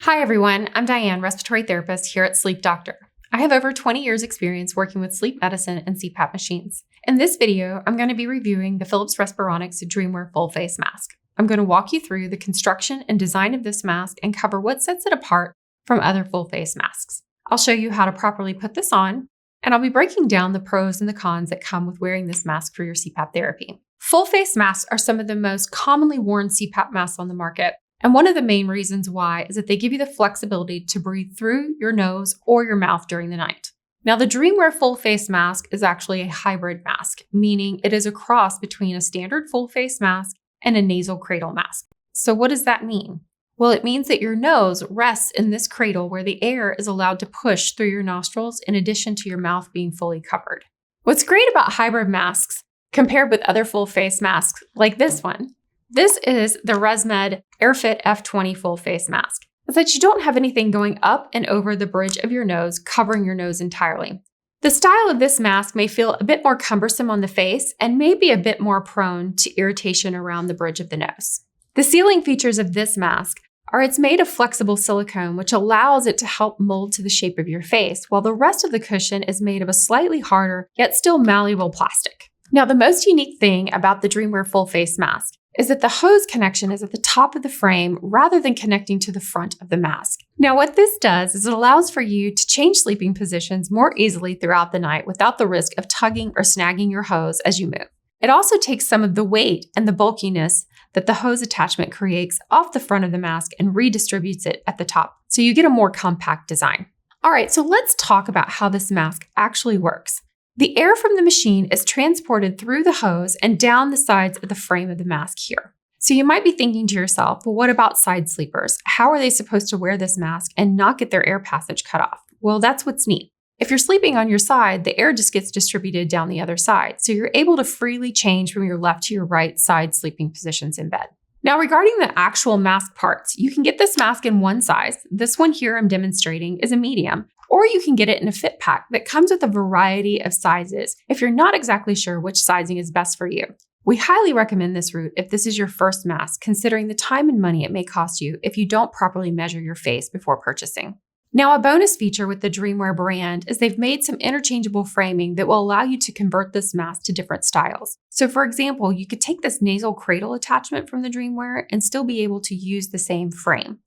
Hi everyone, I'm Diane, respiratory therapist here at Sleep Doctor. I have over 20 years experience working with sleep medicine and CPAP machines. In this video, I'm going to be reviewing the Philips Respironics DreamWear Full Face Mask. I'm going to walk you through the construction and design of this mask and cover what sets it apart from other full face masks. I'll show you how to properly put this on, and I'll be breaking down the pros and the cons that come with wearing this mask for your CPAP therapy. Full face masks are some of the most commonly worn CPAP masks on the market. And one of the main reasons why is that they give you the flexibility to breathe through your nose or your mouth during the night. Now, the DreamWear Full Face Mask is actually a hybrid mask, meaning it is a cross between a standard full face mask and a nasal cradle mask. So what does that mean? Well, it means that your nose rests in this cradle where the air is allowed to push through your nostrils in addition to your mouth being fully covered. What's great about hybrid masks compared with other full face masks like this one, this is the ResMed AirFit F20 Full Face Mask. It's that you don't have anything going up and over the bridge of your nose, covering your nose entirely. The style of this mask may feel a bit more cumbersome on the face and may be a bit more prone to irritation around the bridge of the nose. The sealing features of this mask are it's made of flexible silicone, which allows it to help mold to the shape of your face, while the rest of the cushion is made of a slightly harder, yet still malleable plastic. Now, the most unique thing about the DreamWear Full Face Mask is that the hose connection is at the top of the frame rather than connecting to the front of the mask. Now, what this does is it allows for you to change sleeping positions more easily throughout the night without the risk of tugging or snagging your hose as you move. It also takes some of the weight and the bulkiness that the hose attachment creates off the front of the mask and redistributes it at the top, so you get a more compact design. All right, so let's talk about how this mask actually works. The air from the machine is transported through the hose and down the sides of the frame of the mask here. So you might be thinking to yourself, well, what about side sleepers? How are they supposed to wear this mask and not get their air passage cut off? Well, that's what's neat. If you're sleeping on your side, the air just gets distributed down the other side. So you're able to freely change from your left to your right side sleeping positions in bed. Now, regarding the actual mask parts, you can get this mask in one size. This one here I'm demonstrating is a medium. Or you can get it in a fit pack that comes with a variety of sizes if you're not exactly sure which sizing is best for you. We highly recommend this route if this is your first mask, considering the time and money it may cost you if you don't properly measure your face before purchasing. Now, a bonus feature with the DreamWear brand is they've made some interchangeable framing that will allow you to convert this mask to different styles. So for example, you could take this nasal cradle attachment from the DreamWear and still be able to use the same frame.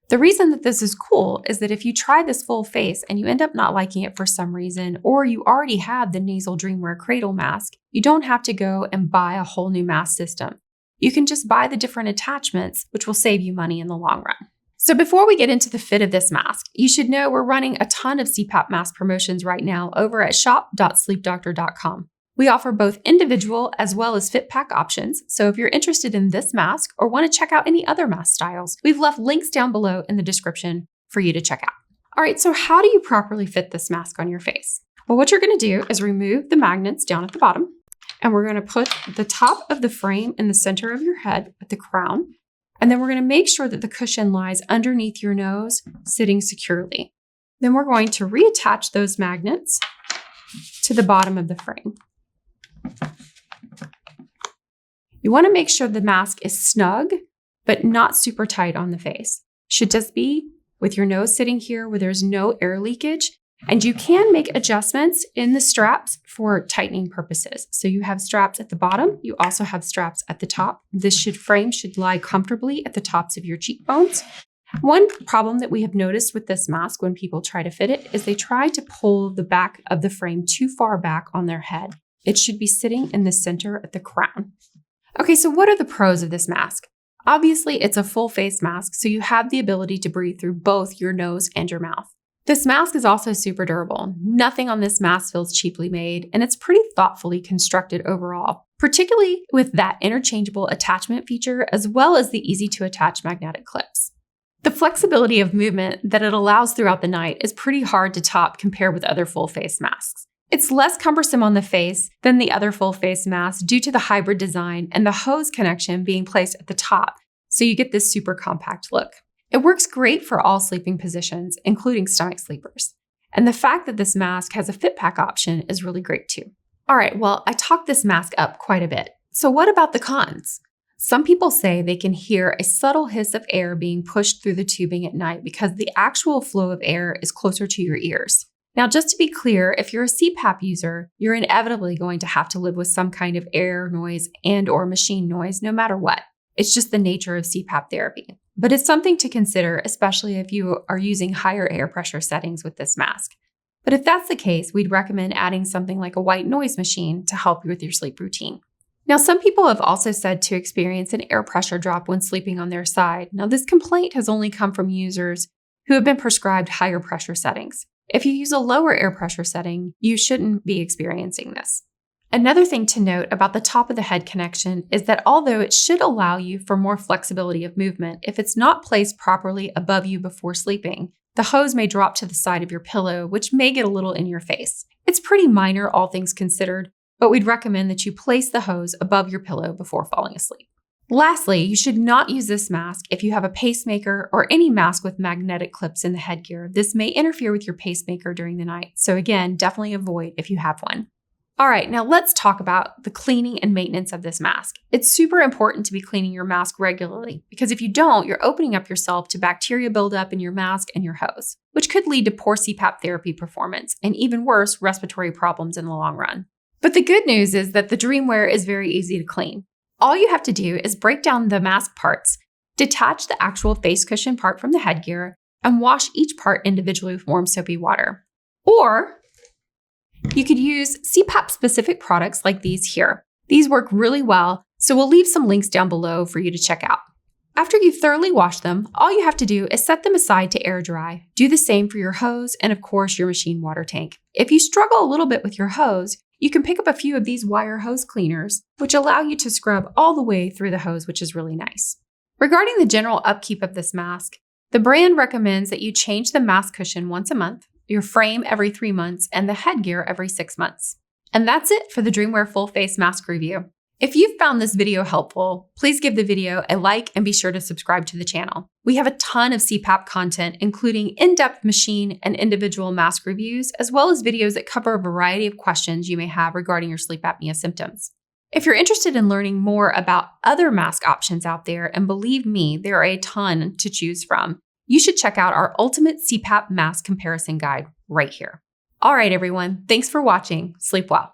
The reason that this is cool is that if you try this full face and you end up not liking it for some reason, or you already have the nasal DreamWear cradle mask, you don't have to go and buy a whole new mask system. You can just buy the different attachments, which will save you money in the long run. So before we get into the fit of this mask, you should know we're running a ton of CPAP mask promotions right now over at shop.sleepdoctor.com. We offer both individual as well as fit pack options, so if you're interested in this mask or want to check out any other mask styles, we've left links down below in the description for you to check out. All right, so how do you properly fit this mask on your face? Well, what you're going to do is remove the magnets down at the bottom, and we're going to put the top of the frame in the center of your head at the crown, and then we're going to make sure that the cushion lies underneath your nose, sitting securely. Then we're going to reattach those magnets to the bottom of the frame. You want to make sure the mask is snug, but not super tight on the face. Should just be with your nose sitting here where there's no air leakage, and you can make adjustments in the straps for tightening purposes. So you have straps at the bottom, you also have straps at the top. This frame should lie comfortably at the tops of your cheekbones. One problem that we have noticed with this mask when people try to fit it is they try to pull the back of the frame too far back on their head. It should be sitting in the center at the crown. Okay, so what are the pros of this mask? Obviously, it's a full face mask, so you have the ability to breathe through both your nose and your mouth. This mask is also super durable. Nothing on this mask feels cheaply made, and it's pretty thoughtfully constructed overall, particularly with that interchangeable attachment feature as well as the easy to attach magnetic clips. The flexibility of movement that it allows throughout the night is pretty hard to top compared with other full face masks. It's less cumbersome on the face than the other full face masks due to the hybrid design and the hose connection being placed at the top, so you get this super compact look. It works great for all sleeping positions, including stomach sleepers. And the fact that this mask has a fit pack option is really great too. All right, well, I talked this mask up quite a bit. So what about the cons? Some people say they can hear a subtle hiss of air being pushed through the tubing at night because the actual flow of air is closer to your ears. Now, just to be clear, if you're a CPAP user, you're inevitably going to have to live with some kind of air noise and/or machine noise no matter what. It's just the nature of CPAP therapy. But it's something to consider, especially if you are using higher air pressure settings with this mask. But if that's the case, we'd recommend adding something like a white noise machine to help you with your sleep routine. Now, some people have also said to experience an air pressure drop when sleeping on their side. Now, this complaint has only come from users who have been prescribed higher pressure settings. If you use a lower air pressure setting, you shouldn't be experiencing this. Another thing to note about the top of the head connection is that although it should allow you for more flexibility of movement, if it's not placed properly above you before sleeping, the hose may drop to the side of your pillow, which may get a little in your face. It's pretty minor, all things considered, but we'd recommend that you place the hose above your pillow before falling asleep. Lastly, you should not use this mask if you have a pacemaker or any mask with magnetic clips in the headgear. This may interfere with your pacemaker during the night, so again, definitely avoid if you have one. All right, now let's talk about the cleaning and maintenance of this mask. It's super important to be cleaning your mask regularly because if you don't, you're opening up yourself to bacteria buildup in your mask and your hose, which could lead to poor CPAP therapy performance and even worse, respiratory problems in the long run. But the good news is that the DreamWear is very easy to clean. All you have to do is break down the mask parts, detach the actual face cushion part from the headgear, and wash each part individually with warm soapy water. Or you could use CPAP-specific products like these here. These work really well, so we'll leave some links down below for you to check out. After you've thoroughly washed them, all you have to do is set them aside to air dry. Do the same for your hose and, of course, your machine water tank. If you struggle a little bit with your hose, you can pick up a few of these wire hose cleaners, which allow you to scrub all the way through the hose, which is really nice. Regarding the general upkeep of this mask, the brand recommends that you change the mask cushion once a month, your frame every 3 months, and the headgear every 6 months. And that's it for the DreamWear Full Face Mask review. If you've found this video helpful, please give the video a like and be sure to subscribe to the channel. We have a ton of CPAP content, including in-depth machine and individual mask reviews, as well as videos that cover a variety of questions you may have regarding your sleep apnea symptoms. If you're interested in learning more about other mask options out there, and believe me, there are a ton to choose from, you should check out our ultimate CPAP mask comparison guide right here. All right, everyone, thanks for watching. Sleep well.